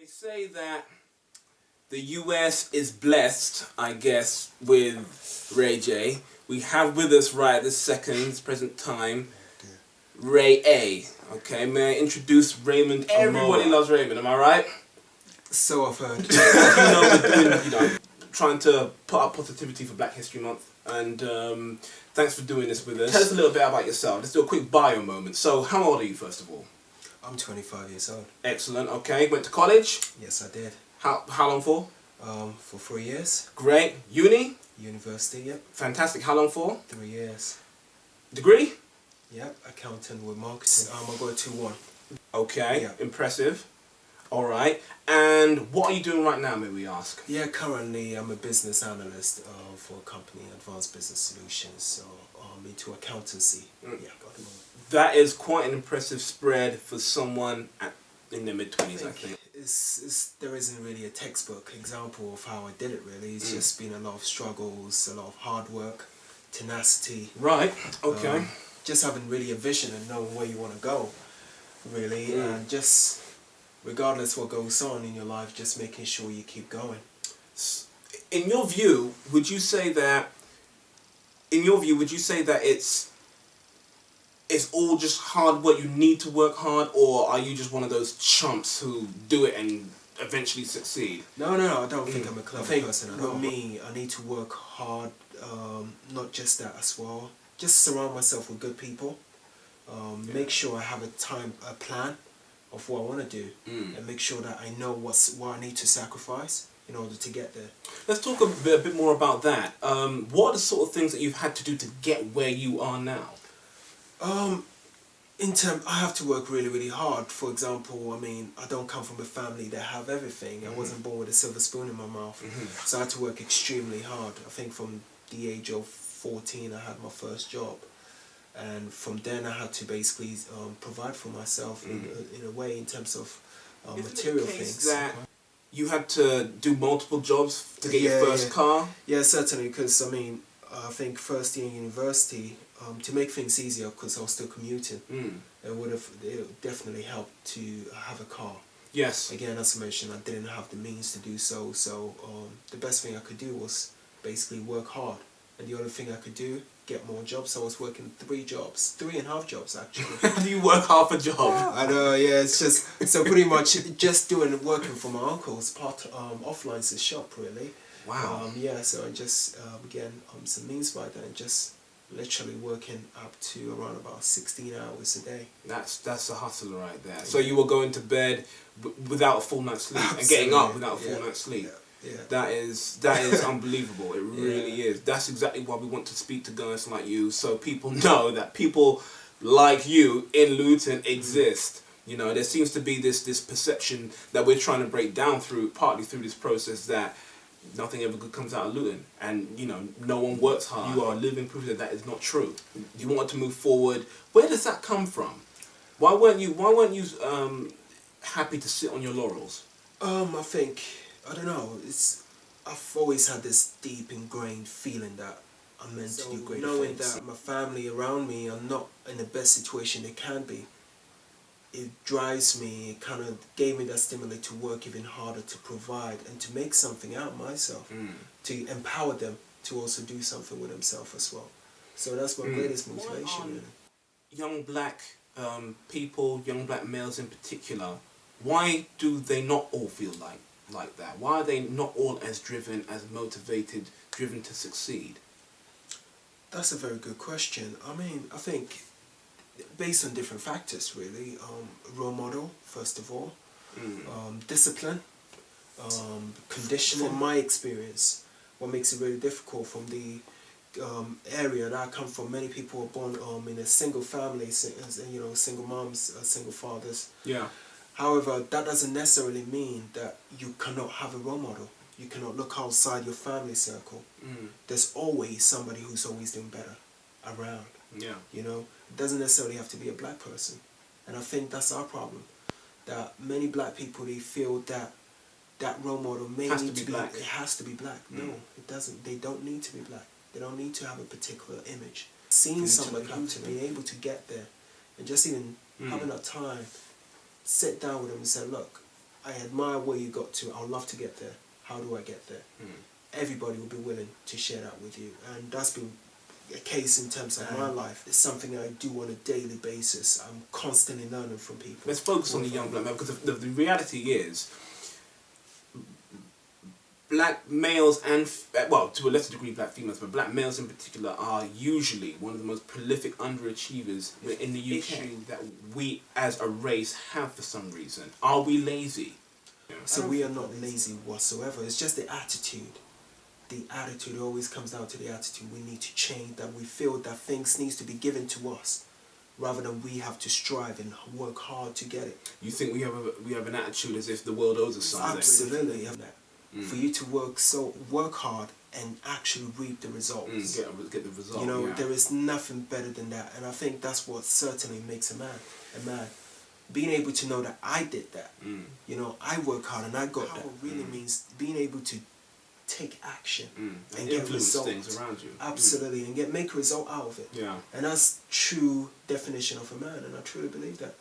They say that the US is blessed, I guess, with Ray J. We have with us right at this second, this present time, Ray A. Okay, may I introduce Raymond? Everybody loves Raymond, am I right? So I've heard. We're doing, trying to put up positivity for Black History Month, and thanks for doing this with us. Tell us a little bit about yourself. Let's do a quick bio moment. So, how old are you, first of all? I'm 25 years old. Excellent. Okay, went to college. Yes, I did. How long for? For 3 years. Great. Uni. University, yep. Fantastic. How long for? 3 years. Degree. Yep, accountant with marketing. I got a 2-1. Okay. Yep. Impressive. All right. And what are you doing right now, may we ask? Yeah, currently I'm a business analyst for a company, Advanced Business Solutions. So into accountancy. Yeah, got the moment. That is quite an impressive spread for someone in their mid-20s, I think. There isn't really a textbook example of how I did it, really. It's just been a lot of struggles, a lot of hard work, tenacity. Right, okay. Just having really a vision and knowing where you want to go, really. And just, regardless what goes on in your life, just making sure you keep going. In your view, would you say that it's all just hard work, you need to work hard, or are you just one of those chumps who do it and eventually succeed? No, I don't think I'm a clever person. With me, I need to work hard, not just that as well. Just surround myself with good people. Make sure I have a plan of what I want to do, and make sure that I know what I need to sacrifice in order to get there. Let's talk a bit more about that. What are the sort of things that you've had to do to get where you are now? I have to work really, really hard. For example, I don't come from a family that have everything. I wasn't born with a silver spoon in my mouth. So I had to work extremely hard. I think from the age of 14 I had my first job. And from then I had to basically provide for myself in a way in terms of material things. That you had to do multiple jobs to get your first car? Yeah, certainly, because I think first year in university, to make things easier, because I was still commuting, it definitely helped to have a car. Yes. Again, as I mentioned, I didn't have the means to do so, so the best thing I could do was basically work hard. And the other thing I could do, get more jobs. So I was working 3.5 jobs actually. How do you work half a job? I know, yeah, it's just, so pretty much just working for my uncle's offline shop, really. Wow. So I just began some means by then, just literally working up to around about 16 hours a day. That's a hustle right there. So you were going to bed without a full night's sleep and getting up without a full night's sleep. Yeah. That is unbelievable. It really is. That's exactly why we want to speak to guys like you, so people know that people like you in Luton exist. You know, there seems to be this perception that we're trying to break down partly through this process, that nothing ever good comes out of Luton, and no one works hard. You are living proof that is not true. You want to move forward. Where does that come from? Why weren't you happy to sit on your laurels? I don't know. I've always had this deep ingrained feeling that I'm meant to do great things. Knowing that my family around me are not in the best situation they can be, it drives me, it kind of gave me that stimulus to work even harder to provide and to make something out of myself, to empower them to also do something with themselves as well. So that's my greatest motivation, really. Young black people, young black males in particular, why do they not all feel like that? Why are they not all as driven, as motivated, driven to succeed? That's a very good question. I think based on different factors, really. Role model, first of all. Discipline. Conditioning. From my experience, what makes it really difficult from the area that I come from, many people are born in a single family, single moms, single fathers. Yeah. However, that doesn't necessarily mean that you cannot have a role model. You cannot look outside your family circle. There's always somebody who's always doing better around. Yeah. It doesn't necessarily have to be a black person. And I think that's our problem. That many black people, they feel that role model may need to be black. It has to be black. No, it doesn't. They don't need to be black. They don't need to have a particular image. Seeing someone come to be able to get there, and just even having that time, sit down with them and say, look, I admire where you got to. I'd love to get there. How do I get there? Everybody will be willing to share that with you. And that's been a case in terms of my life. It's something I do on a daily basis. I'm constantly learning from people. Let's focus on the young black male, because the reality is, black males and, well, to a lesser degree black females, but black males in particular are usually one of the most prolific underachievers in the UK. Issue that we as a race have for some reason. Are we lazy? So we are not lazy whatsoever. It's just the attitude. The attitude always comes down to the attitude. We need to change that. We feel that things needs to be given to us rather than we have to strive and work hard to get it. You think we have an attitude as if the world owes us something? Absolutely. For you to work hard and actually reap the results. Get the result. You know, there is nothing better than that. And I think that's what certainly makes a man. Being able to know that I did that. You know, I work hard and I got that. Really means being able to take action and get results. Things around you. Absolutely, and make a result out of it. Yeah. And that's true definition of a man, and I truly believe that.